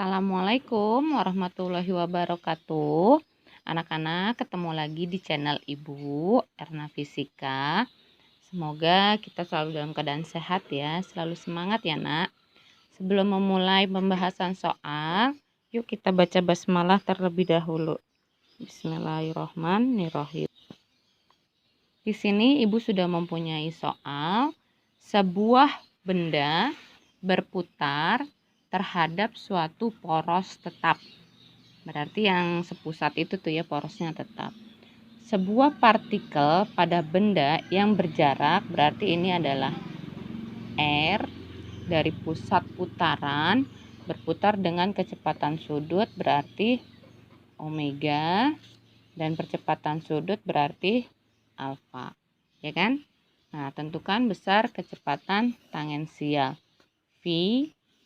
Assalamualaikum warahmatullahi wabarakatuh. Anak-anak, ketemu lagi di channel Ibu Erna Fisika. Semoga kita selalu dalam keadaan sehat ya, selalu semangat ya nak. Sebelum memulai pembahasan soal, yuk kita baca basmalah terlebih dahulu. Bismillahirrahmanirrahim. Di sini Ibu sudah mempunyai soal sebuah benda berputar terhadap suatu poros tetap. Berarti yang sepusat itu tuh ya, porosnya tetap. Sebuah partikel pada benda yang berjarak, berarti ini adalah R dari pusat putaran berputar dengan kecepatan sudut berarti omega, dan percepatan sudut berarti alfa, ya kan? Nah, tentukan besar kecepatan tangensial V,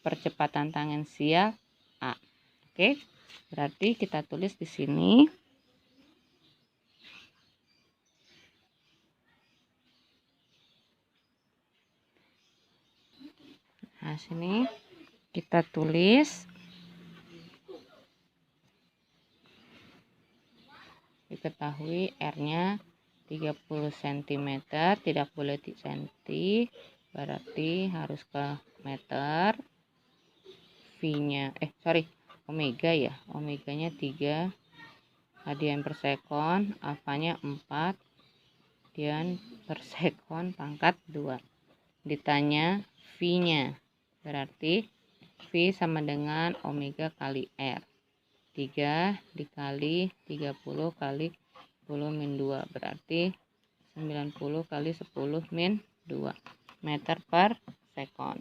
percepatan tangensial A. Oke, berarti kita tulis di sini. Nah, sini kita tulis. Diketahui R-nya 30 cm, tidak boleh di cm, berarti harus ke meter. V-nya omega ya, omeganya 3 radian per sekon, alfanya 4 radian per sekon pangkat 2. Ditanya V-nya, berarti V sama dengan omega kali R. 3 dikali 30 kali 10 min 2, berarti 90 kali 10 min 2 meter per sekon.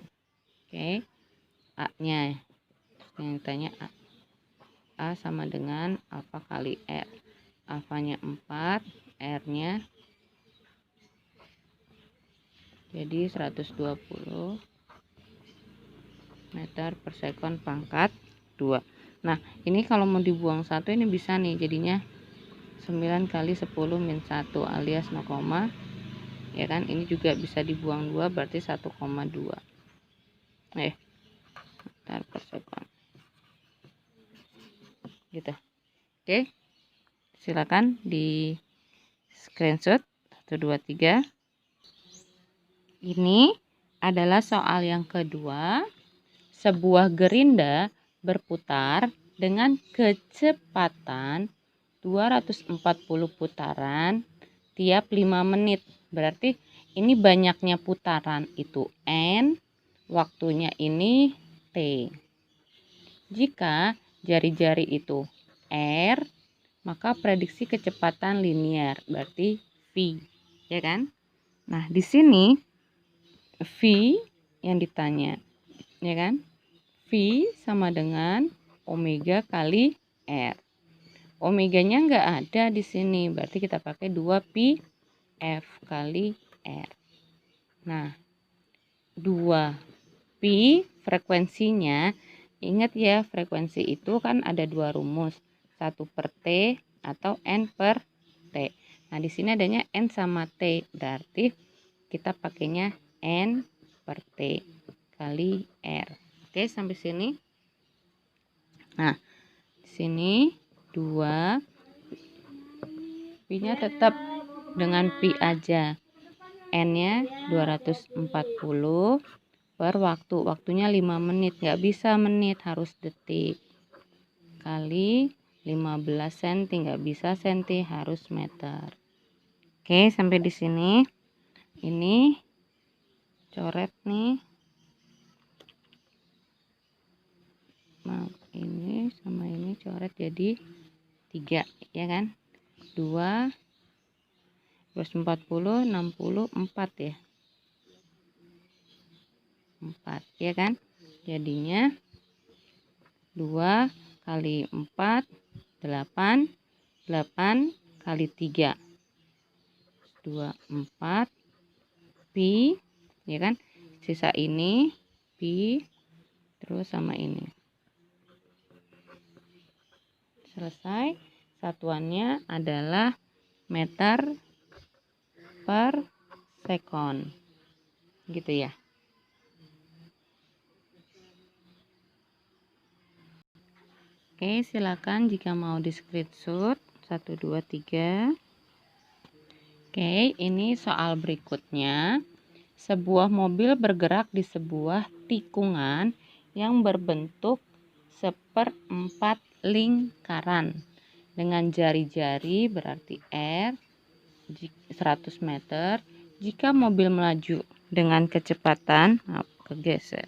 Oke, A-nya yang ditanya A sama dengan alfa kali R. Alfanya 4, R-nya jadi 120 meter per sekon pangkat 2. Nah, ini kalau mau dibuang 1 ini bisa nih, jadinya 9 kali 10 min 1 alias 0, ya kan? Ini juga bisa dibuang 2 berarti 1,2 meter per sekon. Gitu. Oke, silakan di screenshot 1, 2, 3. Ini adalah soal yang kedua. Sebuah gerinda berputar dengan kecepatan 240 putaran tiap 5 menit. Berarti ini banyaknya putaran itu N, waktunya ini T. Jika jari-jari itu R, maka prediksi kecepatan linear berarti V, ya kan? Nah, di sini V yang ditanya, ya kan? V sama dengan omega kali R. Omeganya nggak ada di sini, berarti kita pakai 2pi F kali R. Nah, 2pi frekuensinya, ingat ya, frekuensi itu kan ada 2 rumus, 1 per T atau N per T. Nah, di sini adanya N sama T, berarti kita pakainya N per T kali R. Oke, sampai sini. Nah, di sini 2, pi-nya tetap dengan pi aja. N-nya 240 per waktunya 5 menit, nggak bisa menit, harus detik, kali 15 cm, nggak bisa senti, harus meter. Oke, sampai di sini. Ini coret nih. Nah, ini sama ini coret jadi 3, ya kan? 2 240 60 4 ya. 4, ya kan? Jadinya 2 kali 4 8, 8 kali 3 24 pi, ya kan? Sisa ini pi terus sama ini. Selesai. Satuannya adalah meter per sekon. Gitu ya. Oke, silakan jika mau di screenshot 1 2 3. Oke, ini soal berikutnya. Sebuah mobil bergerak di sebuah tikungan yang berbentuk seperempat lingkaran. Dengan jari-jari berarti R 100 meter. Jika mobil melaju dengan kecepatan, kegeser.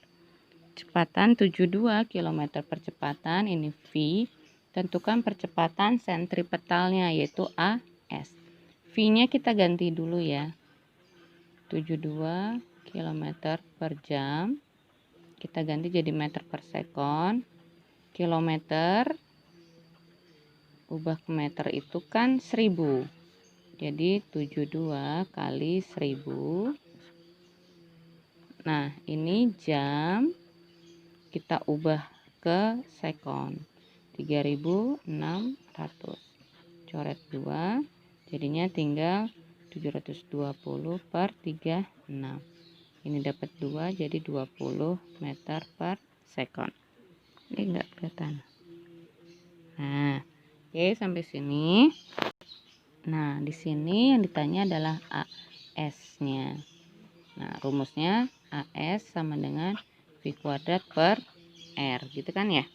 Kecepatan 72 km percepatan, ini V. Tentukan percepatan sentripetalnya yaitu AS. V-nya kita ganti dulu ya. 72 km per jam. Kita ganti jadi meter per sekon. Kilometer ubah ke meter itu kan 1000. Jadi 72 kali 1000. Nah, ini jam kita ubah ke sekon. 3600. Coret 2, jadinya tinggal 720 per 36. Ini dapat 2, jadi 20 meter per sekon. Ini enggak kelihatan. Nah, oke, sampai sini. Nah, di sini yang ditanya adalah AS-nya. Nah, rumusnya AS sama dengan V kuadrat per R, gitu kan ya?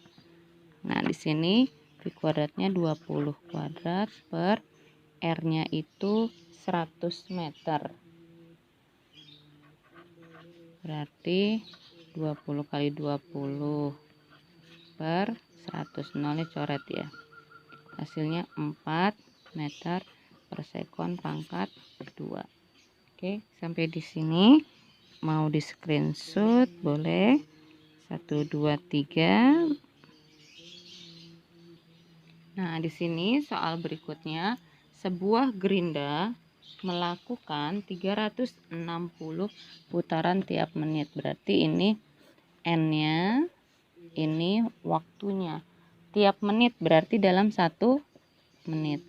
Nah, di sini V kuadratnya 20 kuadrat per R-nya itu 100 meter. Berarti 20 kali 20 per 100. Nolnya coret ya. Hasilnya 4 meter per sekon pangkat 2. Oke, sampai di sini. Mau di screenshot boleh. 1 2 3. Nah, di sini soal berikutnya, sebuah gerinda melakukan 360 putaran tiap menit. Berarti ini N-nya, ini waktunya. Tiap menit berarti dalam 1 menit.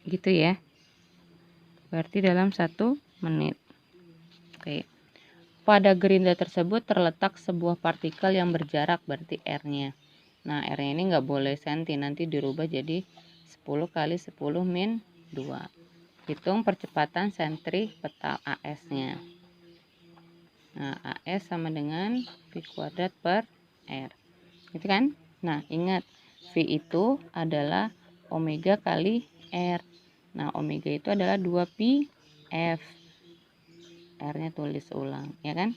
Gitu ya. Berarti dalam 1 menit. Oke. Pada gerinda tersebut terletak sebuah partikel yang berjarak, berarti R-nya. Nah, R-nya ini nggak boleh senti, nanti dirubah jadi 10 kali 10 min 2. Hitung percepatan sentripetal AS-nya. Nah, AS sama dengan V kuadrat per R. Gitu kan? Nah, ingat, V itu adalah omega kali R. Nah, omega itu adalah 2pi F. R-nya tulis ulang, ya kan?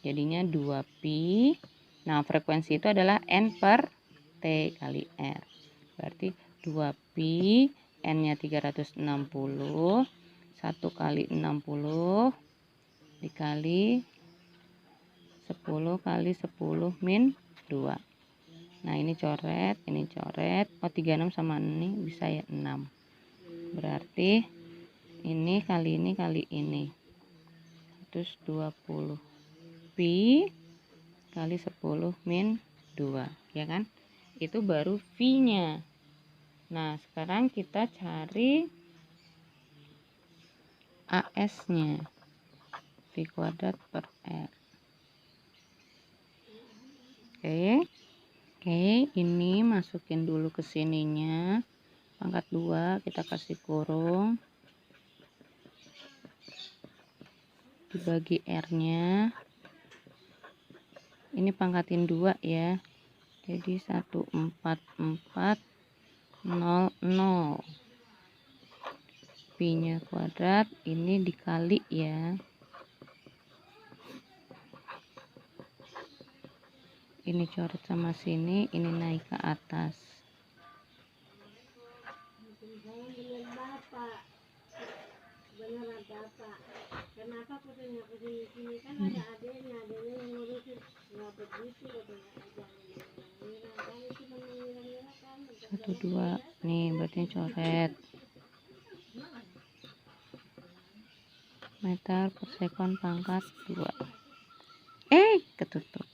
Jadinya 2pi. Nah, frekuensi itu adalah N per T kali R. Berarti 2pi, N-nya 360, 1 kali 60 dikali 10 kali 10 min 2. Nah, ini coret, ini coret. Oh, 36 sama ini bisa ya 6. Berarti ini kali ini kali ini. 120 pi kali 10 min 2, ya kan? Itu baru V-nya. Nah, sekarang kita cari AS-nya. V kuadrat per R. Oke, ini masukin dulu ke sininya. Pangkat 2 kita kasih kurung. Dibagi R-nya. Ini pangkatin 2 ya. Jadi 14400. Pi-nya kuadrat, ini dikali ya. Ini coret sama sini, ini naik ke atas. Kenapa putihnya kesini kan ada adanya yang ngurusin nggak begitu katanya. 1 2 nih berarti coret meter per sekon pangkat 2. Ketutup.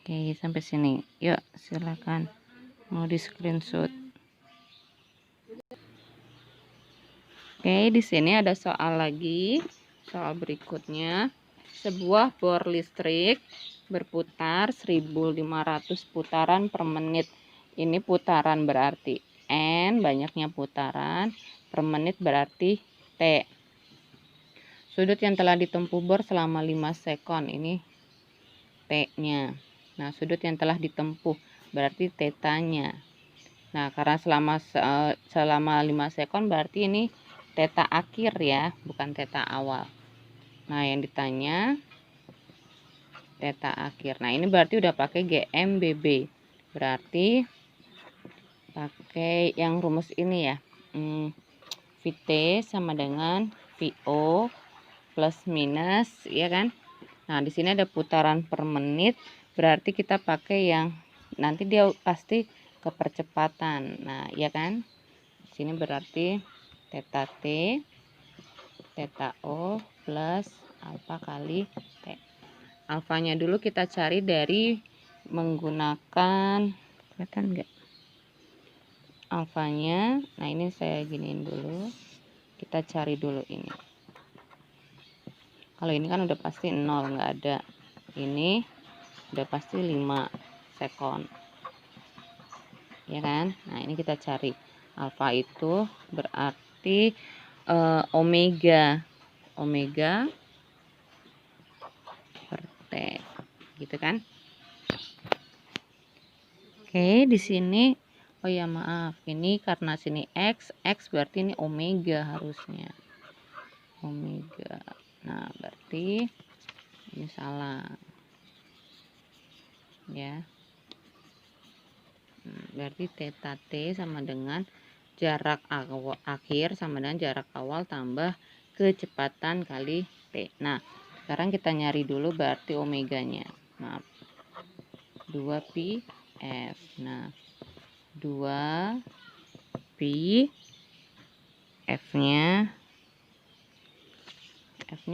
Oke, sampai sini. Yuk, silakan mau di screenshot. Oke, di sini ada soal lagi. Soal berikutnya, sebuah bor listrik berputar 1500 putaran per menit. Ini putaran berarti N, banyaknya putaran, per menit berarti T. Sudut yang telah ditempuh bor selama 5 sekon, ini T-nya. Nah, sudut yang telah ditempuh berarti tetanya. Nah, karena selama 5 sekon berarti ini teta akhir ya, bukan teta awal. Nah, yang ditanya teta akhir. Nah, ini berarti udah pakai GMBB. Berarti pakai yang rumus ini ya. VT sama dengan VO plus minus, ya kan? Nah, di sini ada putaran per menit, berarti kita pakai yang nanti dia pasti kepercepatan. Nah, ya kan? Di sini berarti theta T, theta O plus alfa kali T. Alfanya dulu kita cari dari menggunakan, kelihatan enggak? Alfanya, nah ini saya giniin dulu. Kita cari dulu ini. Kalau ini kan udah pasti 0, nggak ada. Ini udah pasti 5 sekon. Ya kan? Nah, ini kita cari. Alfa itu berarti omega. Omega per T. Gitu kan? Oke, di sini oh ya maaf, ini karena sini X berarti ini omega harusnya. Omega. Nah, berarti ini salah. Ya. Berarti theta T sama dengan jarak akhir sama dengan jarak awal tambah kecepatan kali T. Nah, sekarang kita nyari dulu berarti omeganya. Maaf. 2pi F. Nah, 2pi F-nya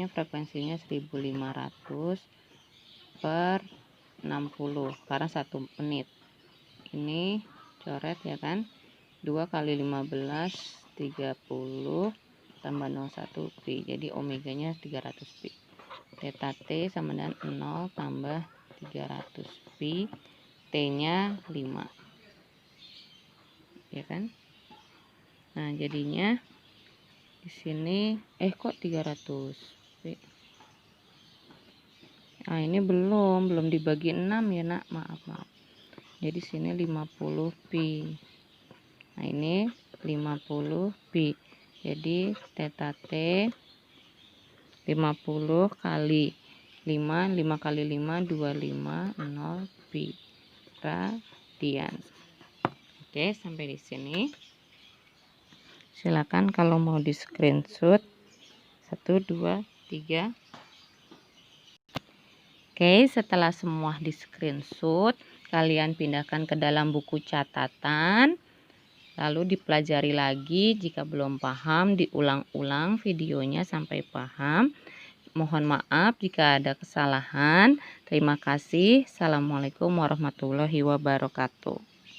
frekuensinya 1500 per 60 karena 1 menit. Ini coret ya kan, 2 kali 15 30 tambah 01 pi, jadi omeganya 300 pi. Theta T sama dengan 0 tambah 300 pi, T nya 5 ya kan. Nah, jadinya di sini kok 300 pi. Nah, ini belum dibagi 6 ya nak, maaf. Jadi sini 50 pi. Nah, ini 50 pi. Jadi theta T 50 kali 5 kali 5 25 0 pi radian. Oke, sampai di sini. Silakan kalau mau di screenshot 1 2 3. Oke, setelah semua di screenshot, kalian pindahkan ke dalam buku catatan. Lalu dipelajari lagi, jika belum paham diulang-ulang videonya sampai paham. Mohon maaf jika ada kesalahan. Terima kasih. Assalamualaikum warahmatullahi wabarakatuh.